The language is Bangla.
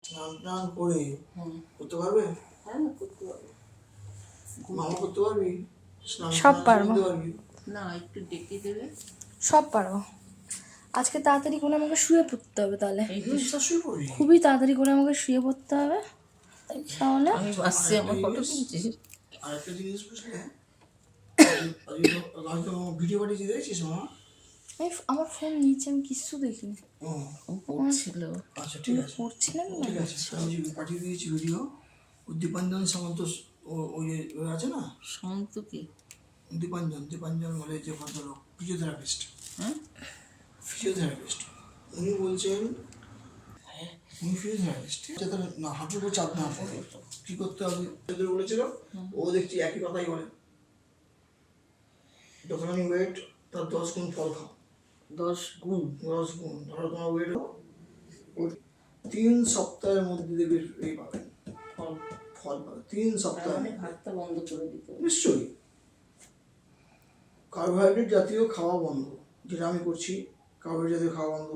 স্নান টান করে করতে পারবে? হ্যাঁ করতে পারবো। মামা করতে পারবি? সব পারবো। পারবি না একটু ডেকে দেবে। সব পারবো। আজকে তাড়াতাড়ি করে আমাকে শুয়ে পড়তে হবে, তাহলে শুয়ে পড়বি? খুবই তাড়াতাড়ি করে আমাকে শুয়ে পড়তে হবে, তাহলে আমি বাসছি, আমার ফটো তুলছিস। আরেকটা জিনিস বুঝলে, ভিডিও পাঠিয়েছি দেখছিস মামা? আমার ফোন নিচে, আমি কিচ্ছু দেখিনি। ও পড়ছিল। আচ্ছা ঠিক আছে, পড়ছিলাম না। ঠিক আছে, আমি যে পাঠিয়ে দিয়েছি ভিডিও। দীপাঞ্জন সামন্ত, ওই যে আছে না, সামন্ত কি? দীপাঞ্জন বলে যে ভদ্রলোক, ফিজিওথেরাপিস্ট। হ্যাঁ ফিজিওথেরাপিস্ট উনি বলছেন, উনি ফিজিওথেরাপিস্ট, যাতে না হাঁটুর উপর চাপ না পড়ে কী করতে হবে ওদের বলেছিল। ও দেখছি একই কথাই বলে, যতখানি ওয়েট তার 10 গুণ ফল খাও। 10 গুণ? 10 গুণ। ধরো তোমার ওয়েট 3 সপ্তাহের মধ্যে দেখবে এই পাবেন ফল। ফল পাবে 3 সপ্তাহ। মানে ভাতটা বন্ধ করে দিতে হবে। নিশ্চয়ই কার্বোহাইড্রেট জাতীয় খাওয়া বন্ধ, যেটা আমি করছি। কার্বোহাইড্রেট জাতীয় খাওয়া বন্ধ,